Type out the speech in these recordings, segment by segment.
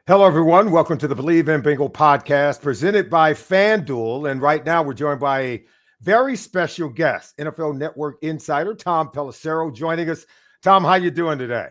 Hello, everyone. Welcome to the Bleav in Bengal podcast presented by FanDuel. And right now we're joined by a very special guest, NFL Network insider, Tom Pelissero, joining us. Tom, how you doing today?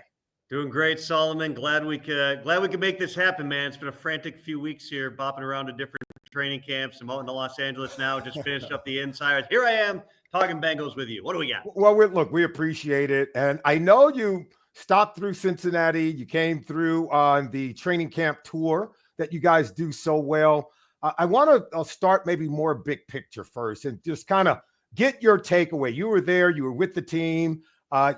Doing great, Solomon. Glad we could make this happen, man. It's been a frantic few weeks here, bopping around to different training camps. I'm out in Los Angeles now, just finished up the insiders. Here I am talking Bengals with you. What do we got? Well, we appreciate it. And I know you stopped through Cincinnati. You came through on the training camp tour that you guys do so well. I want to start maybe more big picture first and just kind of get your takeaway. You were there. You were with the team.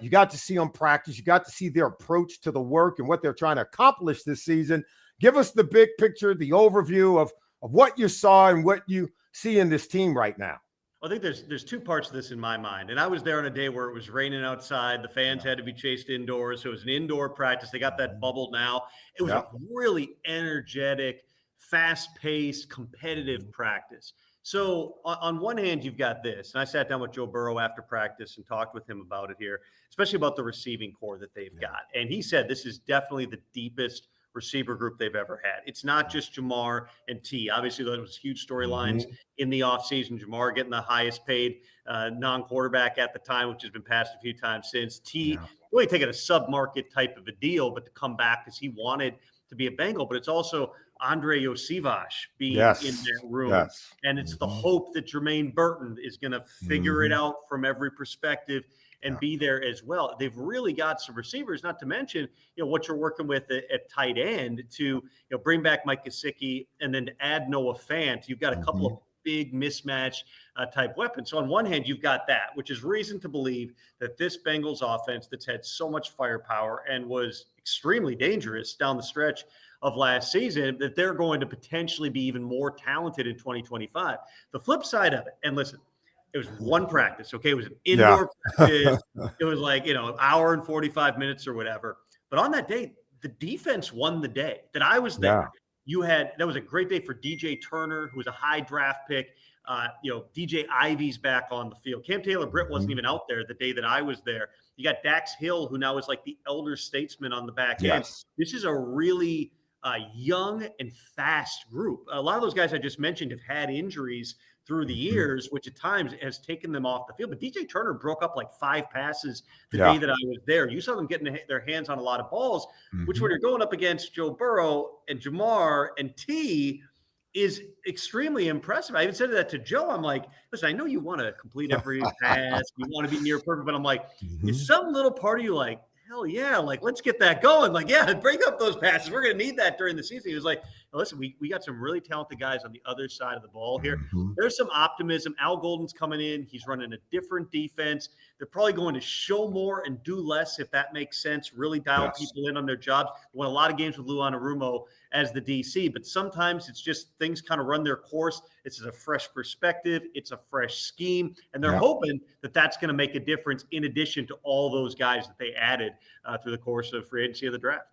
You got to see them practice. You got to see their approach to the work and what they're trying to accomplish this season. Give us the big picture, the overview of what you saw and what you see in this team right now. I think there's two parts to this in my mind. And I was there on a day where it was raining outside. The fans had to be chased indoors. So it was an indoor practice. They got that bubble now. It was a really energetic, fast-paced, competitive practice. So on one hand, you've got this. And I sat down with Joe Burrow after practice and talked with him about it here, especially about the receiving core that they've got. And he said this is definitely the deepest receiver group they've ever had. It's not just Shemar and T. Obviously, those was huge storylines in the offseason. Shemar getting the highest paid non-quarterback at the time, which has been passed a few times since. T really taking a sub-market type of a deal, but to come back because he wanted to be a Bengal. But it's also Andre Iosivas being in that room. And it's the hope that Jermaine Burton is going to figure it out from every perspective and be there as well. They've really got some receivers, not to mention, what you're working with at tight end to, bring back Mike Gesicki and then to add Noah Fant. You've got a couple of big mismatch type weapons. So on one hand, you've got that, which is reason to believe that this Bengals offense that's had so much firepower and was extremely dangerous down the stretch of last season, that they're going to potentially be even more talented in 2025. The flip side of it, and listen, it was one practice, okay? It was an indoor practice. It was like, an hour and 45 minutes or whatever. But on that day, the defense won the day that I was there. That was a great day for DJ Turner, who was a high draft pick. DJ Ivy's back on the field. Cam Taylor-Britt wasn't even out there the day that I was there. You got Dax Hill, who now is like the elder statesman on the back end. This is a really young and fast group. A lot of those guys I just mentioned have had injuries through the years, which at times has taken them off the field. But DJ Turner broke up like 5 passes the day that I was there. You saw them getting their hands on a lot of balls, which when you're going up against Joe Burrow and Shemar and T is extremely impressive. I even said that to Joe. I'm like, listen, I know you want to complete every pass. You want to be near perfect, but I'm like, is some little part of you like, hell yeah, like, let's get that going. Like, yeah, break up those passes. We're going to need that during the season. He was like, listen, we got some really talented guys on the other side of the ball here. There's some optimism. Al Golden's coming in. He's running a different defense. They're probably going to show more and do less, if that makes sense, really dial people in on their jobs. They won a lot of games with Lou Anarumo as the DC, but sometimes it's just things kind of run their course. It's a fresh perspective. It's a fresh scheme, and they're hoping that that's going to make a difference in addition to all those guys that they added through the course of free agency of the draft.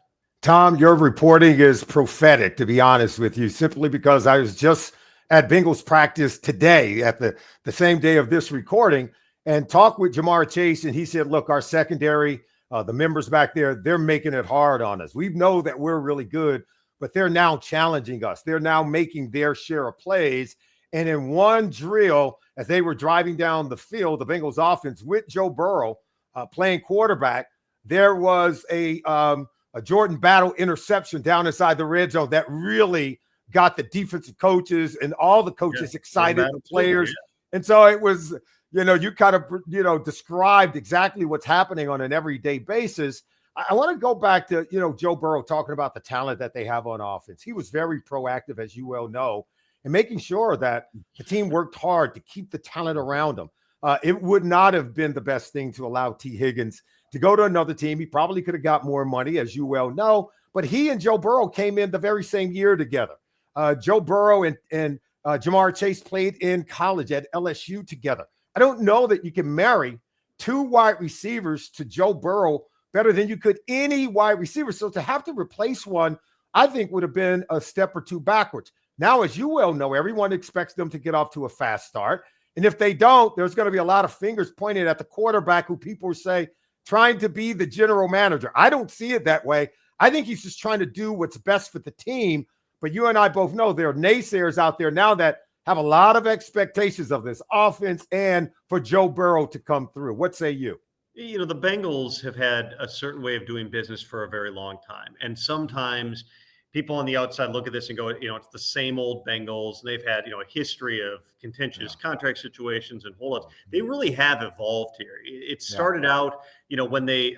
Tom, your reporting is prophetic, to be honest with you, simply because I was just at Bengals practice today at the same day of this recording and talked with Ja'Marr Chase. And he said, look, our secondary, the members back there, they're making it hard on us. We know that we're really good, but they're now challenging us. They're now making their share of plays. And in one drill, as they were driving down the field, the Bengals offense with Joe Burrow playing quarterback, there was a Jordan Battle interception down inside the red zone that really got the defensive coaches and all the coaches excited, the players. And so it was, you kind of, described exactly what's happening on an everyday basis. I want to go back to, Joe Burrow talking about the talent that they have on offense. He was very proactive, as you well know, and making sure that the team worked hard to keep the talent around him. It would not have been the best thing to allow T. Higgins to go to another team. He probably could have got more money, as you well know, but he and Joe Burrow came in the very same year together. Joe Burrow and Ja'Marr Chase played in college at LSU together. I don't know that you can marry 2 wide receivers to Joe Burrow better than you could any wide receiver. So to have to replace one, I think would have been a step or 2 backwards. Now, as you well know, everyone expects them to get off to a fast start. And if they don't, there's going to be a lot of fingers pointed at the quarterback who people say trying to be the general manager. I don't see it that way. I think he's just trying to do what's best for the team. But you and I both know there are naysayers out there now that have a lot of expectations of this offense and for Joe Burrow to come through. What say you? You know, the Bengals have had a certain way of doing business for a very long time. And sometimes people on the outside look at this and go, you know, it's the same old Bengals. And they've had, you know, a history of contentious contract situations and holdups. They really have evolved here. It started out, you know, when they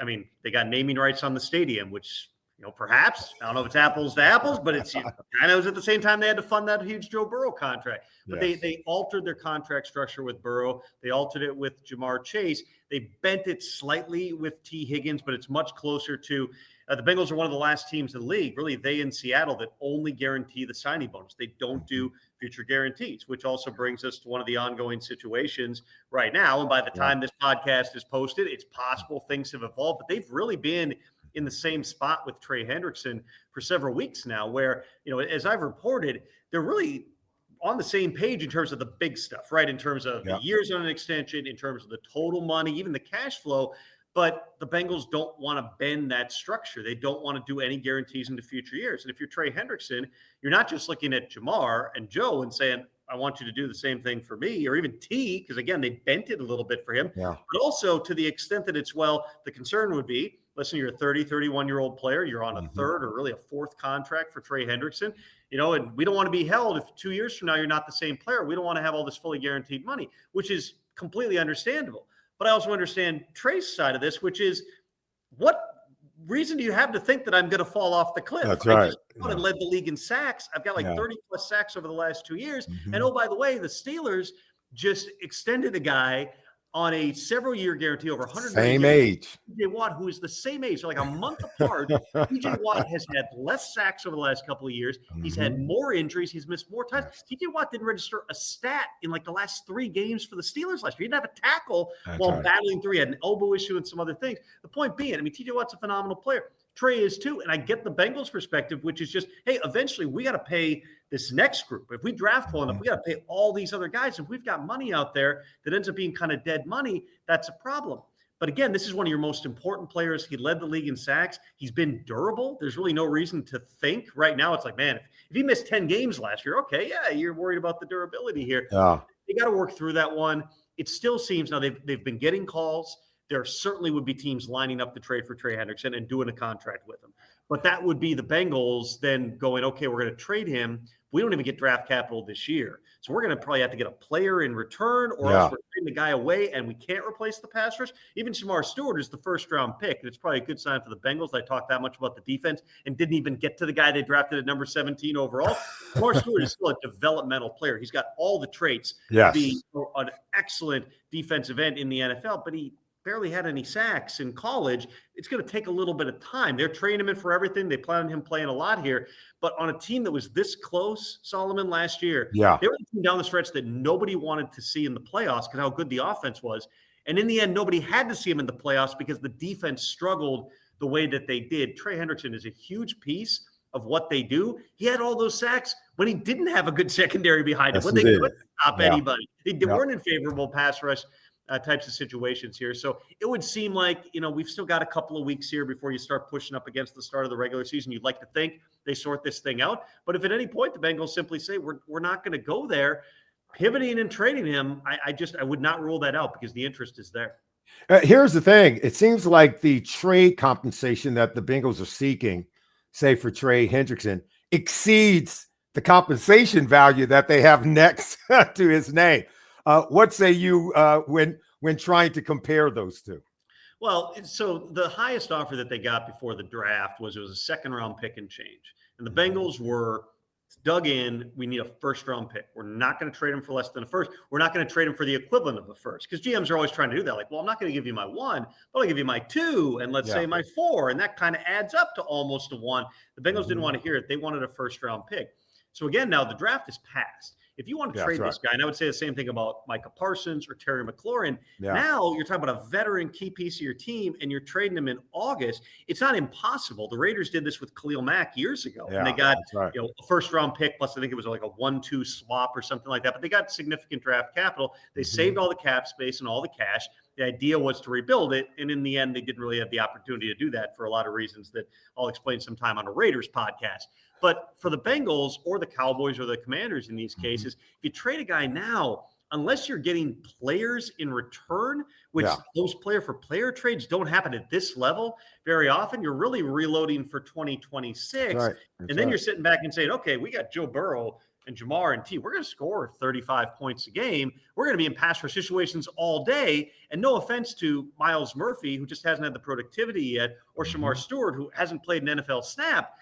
got naming rights on the stadium, which, you know, perhaps, I don't know if it's apples to apples, but it's kind of was at the same time they had to fund that huge Joe Burrow contract. But they altered their contract structure with Burrow. They altered it with Shemar Chase. They bent it slightly with T. Higgins, but it's much closer to the Bengals are one of the last teams in the league, really they in Seattle, that only guarantee the signing bonus. They don't do future guarantees, which also brings us to one of the ongoing situations right now. And by the time this podcast is posted, it's possible things have evolved, but they've really been in the same spot with Trey Hendrickson for several weeks now, where, you know, as I've reported, they're really on the same page in terms of the big stuff, right? In terms of the years on an extension, in terms of the total money, even the cash flow. But the Bengals don't want to bend that structure. They don't want to do any guarantees into future years. And if you're Trey Hendrickson, you're not just looking at Shemar and Joe and saying, I want you to do the same thing for me, or even T, because again, they bent it a little bit for him. But also to the extent that it's, well, the concern would be, listen, you're a 30, 31-year-old player. You're on a third or really a fourth contract for Trey Hendrickson, you know, and we don't want to be held if 2 years from now you're not the same player. We don't want to have all this fully guaranteed money, which is completely understandable. But I also understand Trey's side of this, which is, what reason do you have to think that I'm going to fall off the cliff? That's right. I led the league in sacks. I've got like 30 plus sacks over the last 2 years. And oh, by the way, the Steelers just extended a guy on a several-year guarantee over 100. Same age. TJ Watt, who is the same age, so like a month apart. TJ Watt has had less sacks over the last couple of years. He's had more injuries. He's missed more time. TJ Watt didn't register a stat in like the last 3 games for the Steelers last year. He didn't have a tackle while battling through. He had an elbow issue and some other things. The point being, I mean, TJ Watt's a phenomenal player. Trey is too. And I get the Bengals perspective, which is just, hey, eventually we got to pay this next group. If we draft well enough, we got to pay all these other guys. If we've got money out there that ends up being kind of dead money, that's a problem. But again, this is one of your most important players. He led the league in sacks. He's been durable. There's really no reason to think right now. It's like, man, if he missed 10 games last year, okay, yeah, you're worried about the durability here. They got to work through that one. It still seems now they've been getting calls. There certainly would be teams lining up to trade for Trey Hendrickson and doing a contract with him. But that would be the Bengals then going, okay, we're going to trade him. We don't even get draft capital this year. So we're going to probably have to get a player in return, or else we're trading the guy away and we can't replace the pass rush. Even Shemar Stewart is the first-round pick, and it's probably a good sign for the Bengals. I talked that much about the defense and didn't even get to the guy they drafted at number 17 overall. Shemar Stewart is still a developmental player. He's got all the traits to be an excellent defensive end in the NFL, but he barely had any sacks in college. It's going to take a little bit of time. They're training him in for everything. They plan on him playing a lot here. But on a team that was this close, Solomon, last year, they were the team down the stretch that nobody wanted to see in the playoffs because how good the offense was. And in the end, nobody had to see him in the playoffs because the defense struggled the way that they did. Trey Hendrickson is a huge piece of what they do. He had all those sacks when he didn't have a good secondary behind him, when they couldn't stop anybody. They weren't in favorable pass rush types of situations here. So it would seem like, you know, we've still got a couple of weeks here before you start pushing up against the start of the regular season. You'd like to think they sort this thing out. But if at any point the Bengals simply say, we're not going to go there, pivoting and trading him, I would not rule that out because the interest is there. Here's the thing. It seems like the trade compensation that the Bengals are seeking, say for Trey Hendrickson, exceeds the compensation value that they have next to his name. What say you when trying to compare those two? Well, so the highest offer that they got before the draft was a second-round pick and change. And the Bengals were dug in. We need a first-round pick. We're not going to trade him for less than a first. We're not going to trade him for the equivalent of a first, because GMs are always trying to do that. Like, well, I'm not going to give you my 1, but I'll give you my 2, and let's say my 4, and that kind of adds up to almost a 1. The Bengals didn't want to hear it. They wanted a first-round pick. So again, now the draft is passed. If you want to trade this guy, and I would say the same thing about Micah Parsons or Terry McLaurin, now you're talking about a veteran key piece of your team, and you're trading him in August. It's not impossible. The Raiders did this with Khalil Mack years ago, and they got a first-round pick, plus I think it was like a 1-2 swap or something like that, but they got significant draft capital. They saved all the cap space and all the cash. The idea was to rebuild it. And in the end, they didn't really have the opportunity to do that for a lot of reasons that I'll explain sometime on a Raiders podcast. But for the Bengals or the Cowboys or the Commanders in these cases, if you trade a guy now, unless you're getting players in return, which those player-for-player trades don't happen at this level very often, you're really reloading for 2026. And then you're sitting back and saying, okay, we got Joe Burrow and Shemar and T. We're going to score 35 points a game. We're going to be in pass rush situations all day. And no offense to Myles Murphy, who just hasn't had the productivity yet, or Shemar Stewart, who hasn't played an NFL snap.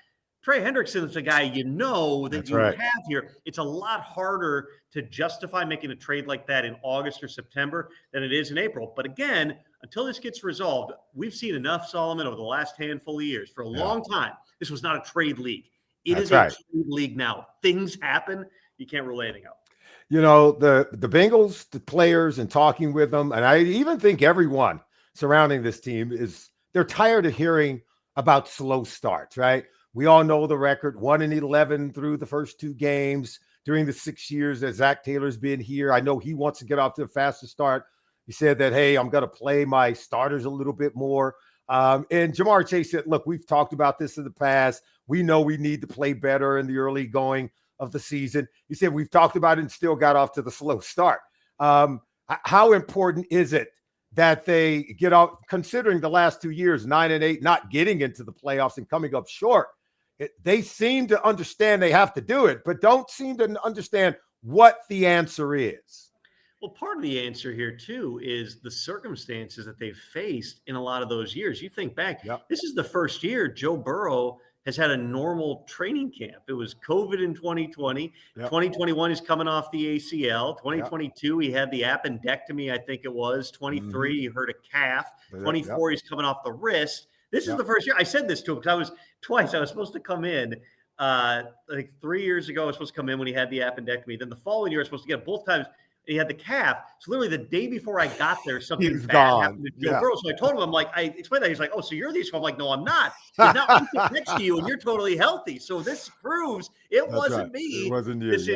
Trey Hendrickson is a guy that you have here. It's a lot harder to justify making a trade like that in August or September than it is in April. But again, until this gets resolved, we've seen enough, Solomon, over the last handful of years. For a long time, this was not a trade league. It is a trade league now. Things happen. You can't rule anything out. You know, the Bengals, the players, and talking with them, and I even think everyone surrounding this team they're tired of hearing about slow starts, right? We all know the record, 1-11 through the first 2 games during the 6 years that Zach Taylor's been here. I know he wants to get off to a faster start. He said that, hey, I'm going to play my starters a little bit more. And Ja'Marr Chase said, look, we've talked about this in the past. We know we need to play better in the early going of the season. He said, we've talked about it and still got off to the slow start. How important is it that they get out, considering the last 2 years, 9-8, not getting into the playoffs and coming up short? They seem to understand they have to do it, but don't seem to understand what the answer is. Well, part of the answer here, too, is the circumstances that they've faced in a lot of those years. You think back, this is the first year Joe Burrow has had a normal training camp. It was COVID in 2020. 2021, he's coming off the ACL. 2022, he had the appendectomy, I think it was. 23, he hurt a calf. 24, he's coming off the wrist. This is the first year. I said this to him because I was supposed to come in like 3 years ago. I was supposed to come in when he had the appendectomy. Then the following year, I was supposed to get it both times. He had the calf. So literally the day before I got there, something bad happened to Joe Burrow. So I told him, I'm like, I explained that. He's like, oh, so you're the issue. I'm like, no, I'm not. He's not. I'm sitting next to you and you're totally healthy. So this proves it wasn't me. It wasn't you, this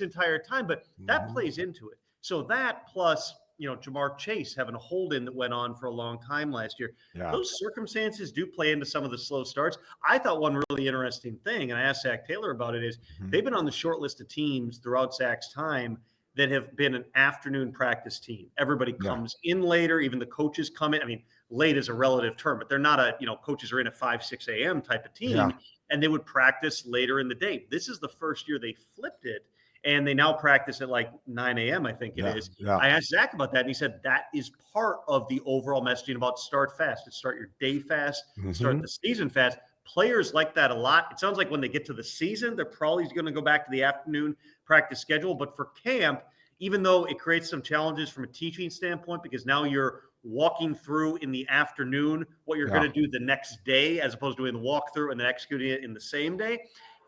entire time. But that plays into it. So that plus, Ja'Marr Chase having a hold-in that went on for a long time last year. Those circumstances do play into some of the slow starts. I thought one really interesting thing, and I asked Zach Taylor about it, is they've been on the short list of teams throughout Zach's time that have been an afternoon practice team. Everybody comes in later. Even the coaches come in. I mean, late is a relative term, but they're not coaches are in at 5, 6 a.m. type of team, and they would practice later in the day. This is the first year they flipped it, and they now practice at like 9 a.m., I think it is. I asked Zach about that, and he said that is part of the overall messaging about start fast. Start your day fast, start the season fast. Players like that a lot. It sounds like when they get to the season, they're probably going to go back to the afternoon practice schedule. But for camp, even though it creates some challenges from a teaching standpoint, because now you're walking through in the afternoon what you're going to do the next day, as opposed to doing the walkthrough and then executing it in the same day.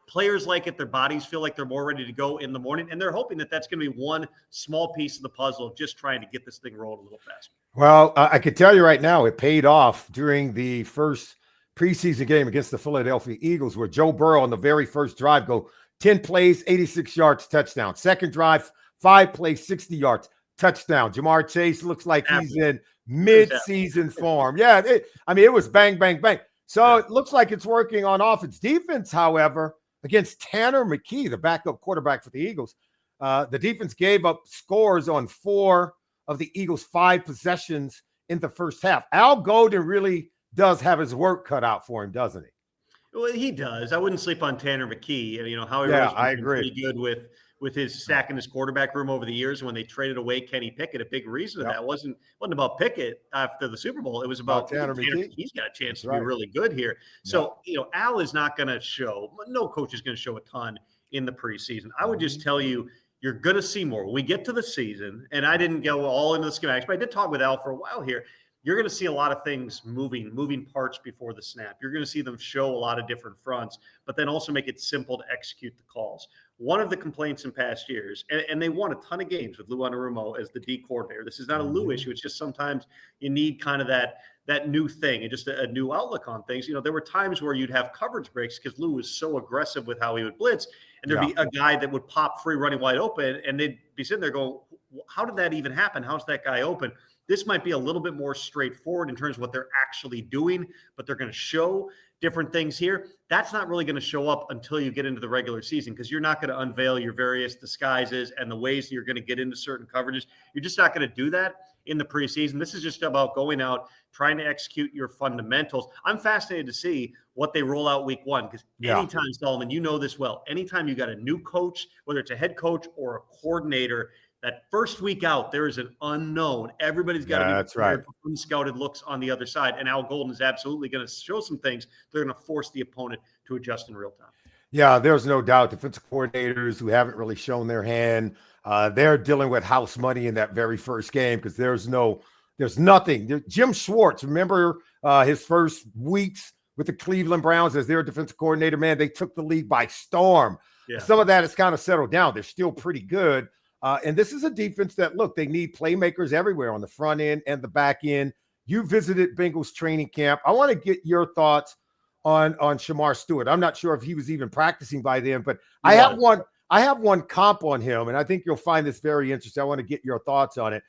Players like it. Their bodies feel like they're more ready to go in the morning. And they're hoping that that's going to be one small piece of the puzzle of just trying to get this thing rolled a little faster. Well, I could tell you right now, it paid off during the first preseason game against the Philadelphia Eagles, where Joe Burrow on the very first drive go 10 plays, 86 yards, touchdown. Second drive, 5 plays, 60 yards, touchdown. Ja'Marr Chase looks like he's in mid-season form. It was bang, bang, bang. So it looks like it's working on offense. Defense, however, against Tanner McKee, the backup quarterback for the Eagles, the defense gave up scores on 4 of the Eagles' 5 possessions in the first half. Al Golden really does have his work cut out for him, doesn't he? Well, he does. I wouldn't sleep on Tanner McKee. Howie I been agree. Pretty good with his stacking his quarterback room over the years. When they traded away Kenny Pickett, a big reason of that wasn't about Pickett after the Super Bowl. It was about Tanner McKee. He's got a chance to be really good here. So, Al is not going to show. No coach is going to show a ton in the preseason. I would just tell you, you're going to see more. When we get to the season, and I didn't go all into the schematics, but I did talk with Al for a while here. You're going to see a lot of things moving parts before the snap. You're going to see them show a lot of different fronts, but then also make it simple to execute the calls. One of the complaints in past years, and they won a ton of games with Lou Anarumo as the D coordinator. This is not a Lou issue. It's just sometimes you need kind of that new thing and just a new outlook on things. There were times where you'd have coverage breaks because Lou was so aggressive with how he would blitz, and there'd be a guy that would pop free running wide open, and they'd be sitting there going, how did that even happen? How's that guy open? This might be a little bit more straightforward in terms of what they're actually doing, but they're going to show different things here. That's not really going to show up until you get into the regular season, because you're not going to unveil your various disguises and the ways that you're going to get into certain coverages. You're just not going to do that in the preseason. This is just about going out, trying to execute your fundamentals. I'm fascinated to see what they roll out week one, because anytime, Solomon, you know this well, anytime you got a new coach, whether it's a head coach or a coordinator, that first week out, there is an unknown. Everybody's got to be prepared for unscouted looks on the other side. And Al Golden is absolutely going to show some things. They're going to force the opponent to adjust in real time. Yeah, there's no doubt. Defensive coordinators who haven't really shown their hand, they're dealing with house money in that very first game, because there's nothing. Jim Schwartz, remember his first weeks with the Cleveland Browns as their defensive coordinator, man, they took the league by storm. Yeah. Some of that has kind of settled down. They're still pretty good. And this is a defense that, look, they need playmakers everywhere on the front end and the back end. You visited Bengals training camp. I want to get your thoughts on Shemar Stewart. I'm not sure if he was even practicing by then, but I have one comp on him, and I think you'll find this very interesting. I want to get your thoughts on it.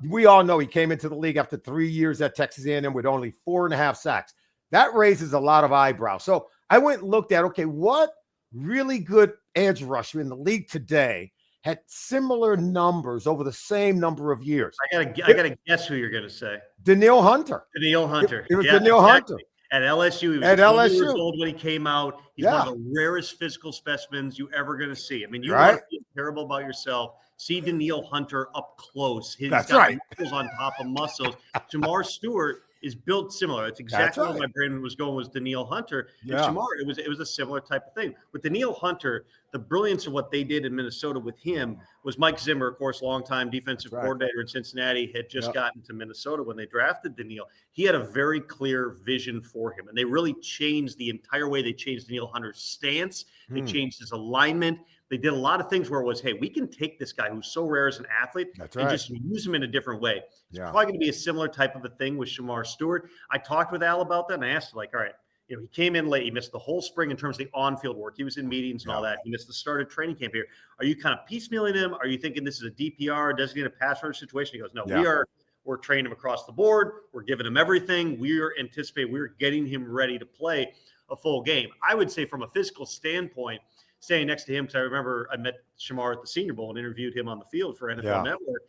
We all know he came into the league after 3 years at Texas A&M with only 4.5 sacks. That raises a lot of eyebrows. So I went and looked at, okay, what really good edge rusher in the league today had similar numbers over the same number of years? I gotta guess who you're gonna say. Danielle Hunter. Danielle Hunter. It was Danielle Hunter. At LSU, he was 20 years old when he came out. He's one of the rarest physical specimens you ever going to see. I mean, you want to feel terrible about yourself. See Danielle Hunter up close. He's got muscles on top of muscles. Shemar Stewart is built similar. That's exactly what my brain was going, was Danielle Hunter. And Shemar, it was a similar type of thing. With Danielle Hunter, the brilliance of what they did in Minnesota with him was Mike Zimmer, of course, longtime defensive coordinator in Cincinnati, had just gotten to Minnesota when they drafted Danielle. He had a very clear vision for him, and they really changed the entire way. They changed Danielle Hunter's stance. They changed his alignment. They did a lot of things where it was, hey, we can take this guy who's so rare as an athlete and just use him in a different way. It's probably going to be a similar type of a thing with Shemar Stewart. I talked with Al about that, and I asked him, like, all right, he came in late. He missed the whole spring in terms of the on-field work. He was in meetings and all that. He missed the start of training camp here. Are you kind of piecemealing him? Are you thinking this is a DPR, designated pass rusher situation? He goes, no, we're training him across the board. We're giving him everything. We're getting him ready to play a full game. I would say from a physical standpoint, standing next to him, because I remember I met Shemar at the Senior Bowl and interviewed him on the field for NFL Network.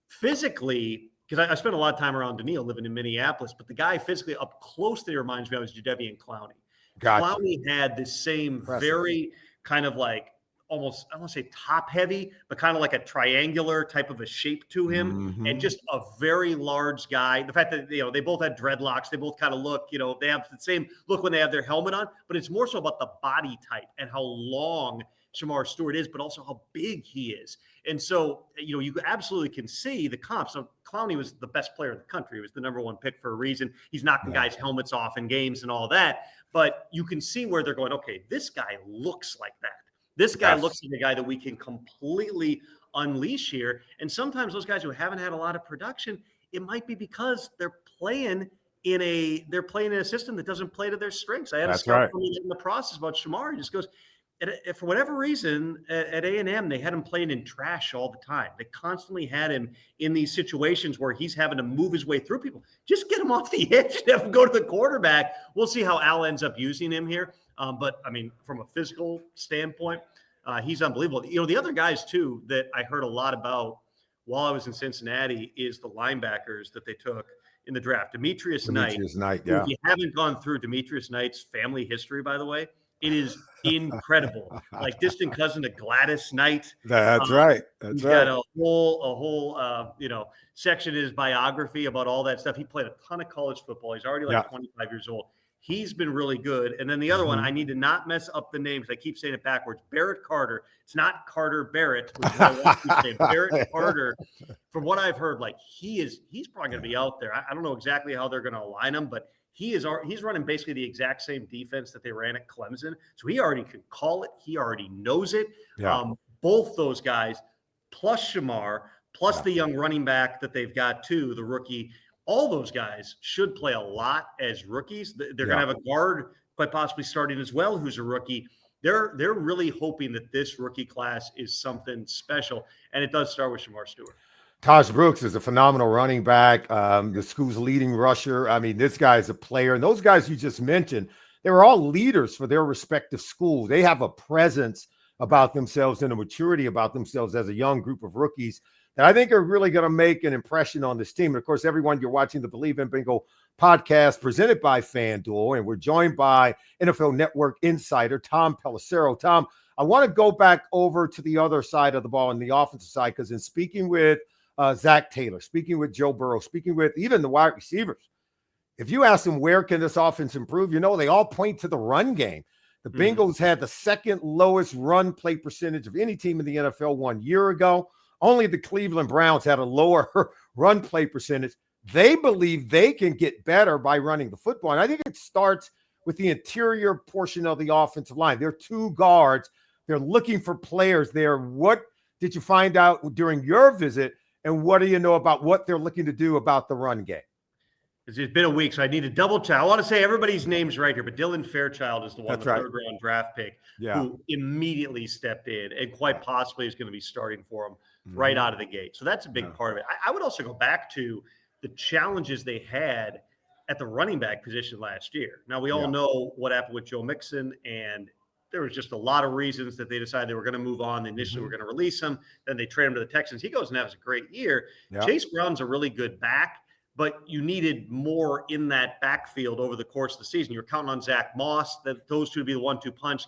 Physically, because I spent a lot of time around Danielle living in Minneapolis, but the guy physically up close that he reminds me of is Jadeveon Clowney. Clowney had this same very kind of like almost, I don't want to say top heavy, but kind of like a triangular type of a shape to him, and just a very large guy. The fact that, they both had dreadlocks, they both kind of look, they have the same look when they have their helmet on, but it's more so about the body type and how long Shemar Stewart is, but also how big he is. And so, you absolutely can see the comps. So Clowney was the best player in the country. He was the number one pick for a reason. He's knocking guys' helmets off in games and all that. But you can see where they're going, okay, this guy looks like that. This guy looks like a guy that we can completely unleash here. And sometimes those guys who haven't had a lot of production, it might be because they're playing in a system that doesn't play to their strengths. I had a scout for me in the process about Shemar. He just goes, for whatever reason, at A&M, they had him playing in trash all the time. They constantly had him in these situations where he's having to move his way through people. Just get him off the edge and have him go to the quarterback. We'll see how Al ends up using him here. But, I mean, from a physical standpoint, he's unbelievable. The other guys, too, that I heard a lot about while I was in Cincinnati is the linebackers that they took in the draft. Demetrius Knight. Yeah. If you haven't gone through Demetrius Knight's family history, by the way, it is incredible. Like distant cousin to Gladys Knight. That's right. He's got a whole section in his biography about all that stuff. He played a ton of college football. He's already 25 years old. He's been really good. And then the other one, I need to not mess up the names. I keep saying it backwards. Barrett Carter. It's not Carter Barrett, which is what I want to say. Barrett Carter. From what I've heard, he's probably going to be out there. I don't know exactly how they're going to align him, but he's running basically the exact same defense that they ran at Clemson. So he already can call it. He already knows it. Both those guys, plus Shemar, plus the young running back that they've got too, the rookie, all those guys should play a lot as rookies. They're going to have a guard quite possibly starting as well who's a rookie. They're really hoping that this rookie class is something special, and it does start with Shemar Stewart. Taj Brooks is a phenomenal running back, the school's leading rusher. I mean, this guy's a player. And those guys you just mentioned, they were all leaders for their respective schools. They have a presence about themselves and a maturity about themselves as a young group of rookies that I think are really going to make an impression on this team. And of course, everyone, you're watching the Bleav in Bengal podcast presented by FanDuel, and we're joined by NFL Network insider Tom Pelissero. Tom, I want to go back over to the other side of the ball on the offensive side, because in speaking with Zach Taylor, speaking with Joe Burrow, speaking with even the wide receivers, if you ask them where can this offense improve, they all point to the run game. The Bengals had the second lowest run play percentage of any team in the NFL 1 year ago. Only the Cleveland Browns had a lower run play percentage. They believe they can get better by running the football. And I think it starts with the interior portion of the offensive line. There are two guards. They're looking for players there. What did you find out during your visit? And what do you know about what they're looking to do about the run game? It's been a week, so I need to double check. I want to say everybody's name's right here, but Dylan Fairchild is the one, That's right. third-round draft pick, who immediately stepped in and quite possibly is going to be starting for him right out of the gate. So that's a big part of it. I would also go back to the challenges they had at the running back position last year. Now, we all know what happened with Joe Mixon, and there was just a lot of reasons that they decided they were going to move on. They initially were going to release him. Then they trade him to the Texans. He goes and has a great year. Chase Brown's a really good back, but you needed more in that backfield over the course of the season. You're counting on Zach Moss, that those two to be the 1-2 punch.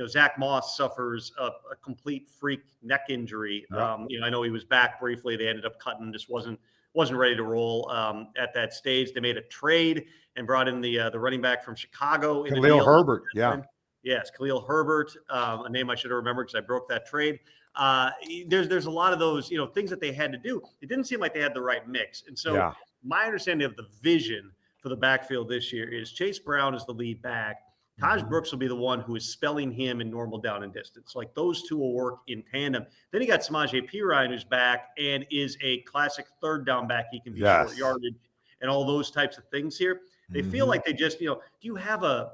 Zach Moss suffers a complete freak neck injury. I know he was back briefly. They ended up cutting, just wasn't ready to roll at that stage. They made a trade and brought in the running back from Chicago. Khalil Herbert, Yes, Khalil Herbert, a name I should have remembered because I broke that trade. There's a lot of those, things that they had to do. It didn't seem like they had the right mix. And so my understanding of the vision for the backfield this year is Chase Brown is the lead back. Taj Brooks will be the one who is spelling him in normal down and distance. Like those two will work in tandem. Then you got Samaje Perine, who's back and is a classic third down back. He can be short yardage and all those types of things here. They feel like they just, do you have an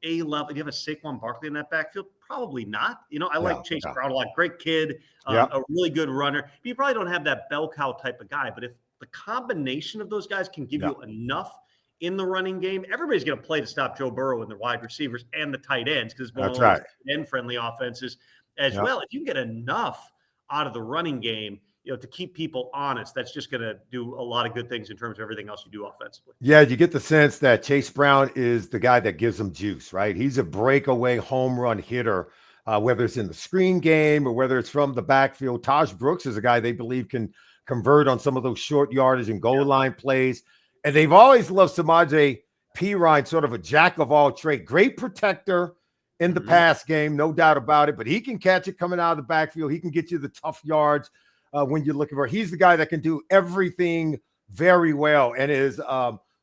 A level? Do you have a Saquon Barkley in that backfield? Probably not. I like Chase Brown a lot. Great kid, a really good runner. But you probably don't have that bell cow type of guy. But if the combination of those guys can give you enough in the running game, everybody's going to play to stop Joe Burrow and the wide receivers and the tight ends, because it's one of those end-friendly offenses as well. If you can get enough out of the running game, to keep people honest, that's just going to do a lot of good things in terms of everything else you do offensively. Yeah, you get the sense that Chase Brown is the guy that gives them juice, right? He's a breakaway home run hitter, whether it's in the screen game or whether it's from the backfield. Taj Brooks is a guy they believe can convert on some of those short yardage and goal line plays. And they've always loved Samaje Perine, sort of a jack of all trades. Great protector in the pass game, no doubt about it, but he can catch it coming out of the backfield. He can get you the tough yards. When you're looking for, he's the guy that can do everything very well and is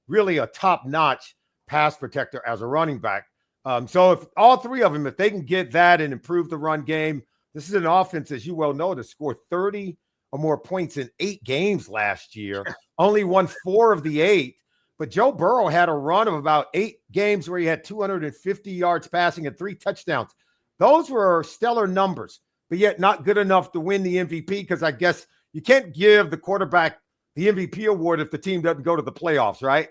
really a top-notch pass protector as a running back. So if all three of them, if they can get that and improve the run game, this is an offense, as you well know, that scored 30 or more points in 8 games last year. Only won 4 of the 8. But Joe Burrow had a run of about 8 games where he had 250 yards passing and 3 touchdowns. Those were stellar numbers, but yet not good enough to win the MVP, because I guess you can't give the quarterback the MVP award if the team doesn't go to the playoffs, right?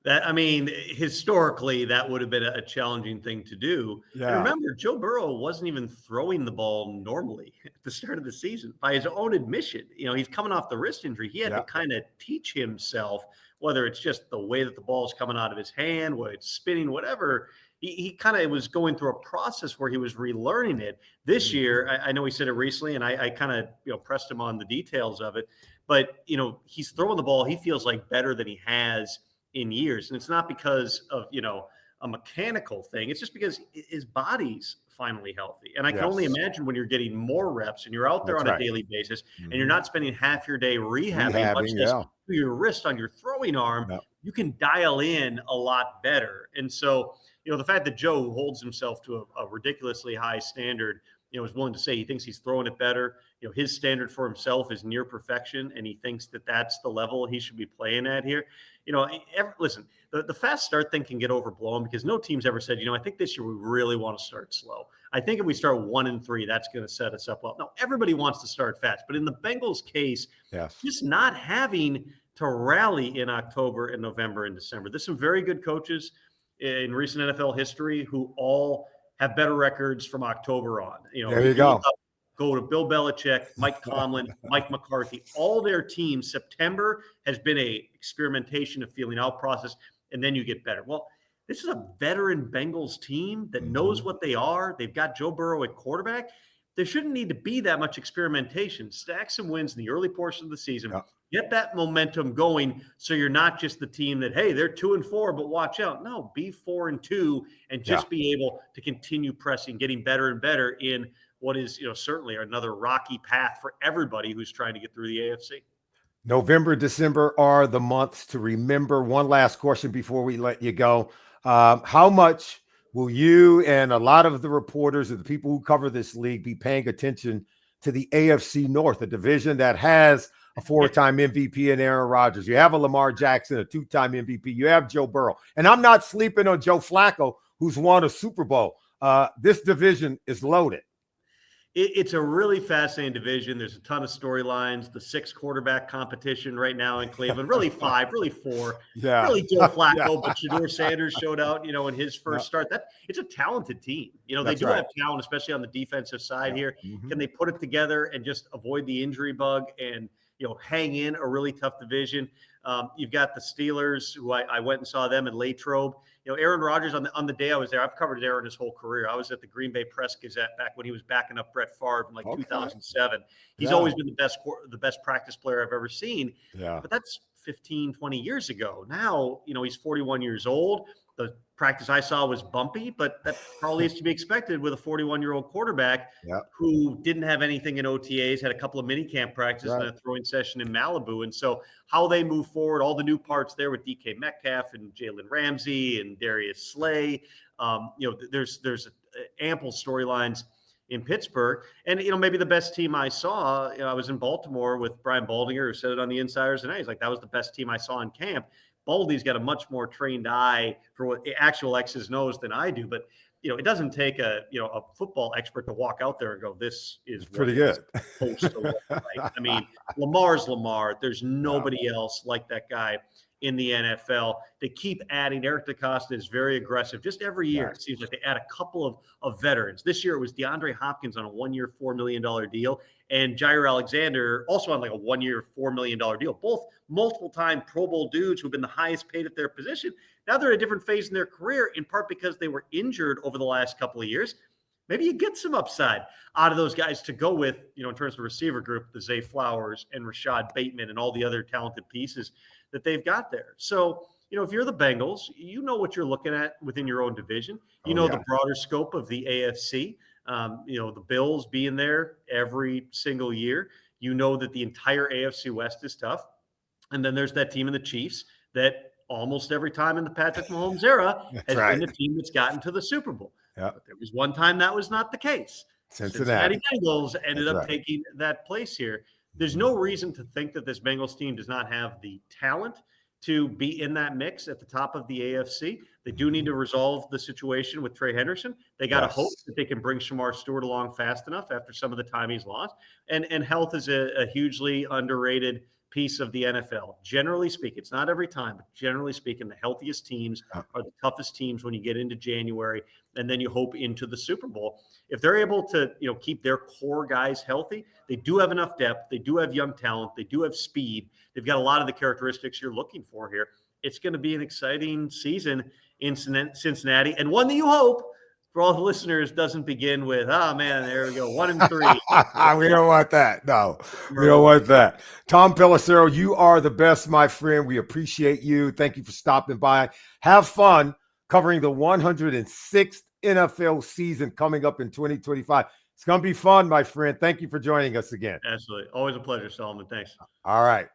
Historically, that would have been a challenging thing to do. Yeah. And remember, Joe Burrow wasn't even throwing the ball normally at the start of the season. By his own admission, he's coming off the wrist injury. He had to kind of teach himself, whether it's just the way that the ball is coming out of his hand, whether it's spinning, whatever. He kind of was going through a process where he was relearning it. This year, I know he said it recently, and I kind of pressed him on the details of it. But, he's throwing the ball, he feels like, better than he has in years. And it's not because of, a mechanical thing. It's just because his body's finally healthy. And I can only imagine when you're getting more reps and you're out there on a daily basis and you're not spending half your day rehabbing much as your wrist on your throwing arm, you can dial in a lot better. And so, the fact that Joe holds himself to a ridiculously high standard, is willing to say he thinks he's throwing it better. His standard for himself is near perfection, and he thinks that that's the level he should be playing at here. Listen, the fast start thing can get overblown because no team's ever said, I think this year we really want to start slow. I think if we start 1-3, that's going to set us up well. Now, everybody wants to start fast, but in the Bengals case, just not having to rally in October and November and December. There's some very good coaches in recent NFL history who all have better records from October on. There you go. Go to Bill Belichick, Mike Tomlin, Mike McCarthy. All their teams, September has been a experimentation of feeling out process, and then you get better. Well, this is a veteran Bengals team that knows what they are. They've got Joe Burrow at quarterback. There shouldn't need to be that much experimentation. Stack some wins in the early portion of the season. Get that momentum going so you're not just the team that, hey, they're 2-4, but watch out. No, be 4-2 and just be able to continue pressing, getting better and better in what is, certainly another rocky path for everybody who's trying to get through the AFC. November, December are the months to remember. One last question before we let you go. How much will you and a lot of the reporters and the people who cover this league be paying attention to the AFC North, a division that has a 4-time MVP in Aaron Rodgers? You have a Lamar Jackson, a 2-time MVP. You have Joe Burrow. And I'm not sleeping on Joe Flacco, who's won a Super Bowl. This division is loaded. It's a really fascinating division. There's a ton of storylines. The 6 quarterback competition right now in Cleveland, really 5, really 4. Really Joe Flacco, but Shedeur Sanders showed out, in his first start. It's a talented team. They do have talent, especially on the defensive side here. Can they put it together and just avoid the injury bug and hang in a really tough division? You've got the Steelers, who I went and saw them in Latrobe. Aaron Rodgers on the day I was there, I've covered Aaron his whole career. I was at the Green Bay Press Gazette back when he was backing up Brett Favre in 2007. He's always been the best practice player I've ever seen. But that's 15, 20 years ago. Now, he's 41 years old. The practice I saw was bumpy, but that probably is to be expected with a 41-year-old quarterback who didn't have anything in OTAs, had a couple of mini camp practices and a throwing session in Malibu. And so how they move forward, all the new parts there with DK Metcalf and Jalen Ramsey and Darius Slay, there's ample storylines in Pittsburgh. And, maybe the best team I saw, I was in Baltimore with Brian Baldinger, who said it on the Insiders tonight. He's like, that was the best team I saw in camp. Baldy's got a much more trained eye for what actual X's knows than I do. But, it doesn't take a football expert to walk out there and go, this is pretty good. Supposed to look like. I mean, Lamar's Lamar. There's nobody else like that guy in the NFL. They keep adding. Eric DeCosta is very aggressive. Just every year, it seems like they add a couple of veterans. This year, it was DeAndre Hopkins on a 1-year, $4 million deal, and Jair Alexander also on like a 1-year, $4 million deal. Both multiple-time Pro Bowl dudes who've been the highest paid at their position. Now they're at a different phase in their career, in part because they were injured over the last couple of years. Maybe you get some upside out of those guys to go with, in terms of receiver group, the Zay Flowers and Rashad Bateman and all the other talented pieces that they've got there. So, if you're the Bengals, you know what you're looking at within your own division. The broader scope of the AFC, the Bills being there every single year. You know that the entire AFC West is tough. And then there's that team in the Chiefs that almost every time in the Patrick Mahomes era has been the team that's gotten to the Super Bowl. But there was one time that was not the case. Cincinnati Bengals ended up taking that place here. There's no reason to think that this Bengals team does not have the talent to be in that mix at the top of the AFC. They do need to resolve the situation with Trey Hendrickson. They got to hope that they can bring Shemar Stewart along fast enough after some of the time he's lost. And health is a hugely underrated piece of the NFL. Generally speaking, it's not every time, but generally speaking, the healthiest teams are the toughest teams when you get into January, and then you hope into the Super Bowl. If they're able to, keep their core guys healthy, they do have enough depth. They do have young talent. They do have speed. They've got a lot of the characteristics you're looking for here. It's going to be an exciting season in Cincinnati, and one that you hope, for all the listeners, doesn't begin with, oh, man, there we go, 1-3. We don't want that. No, we don't want that. Tom Pelissero, you are the best, my friend. We appreciate you. Thank you for stopping by. Have fun covering the 106th NFL season coming up in 2025. It's going to be fun, my friend. Thank you for joining us again. Absolutely. Always a pleasure, Solomon. Thanks. All right.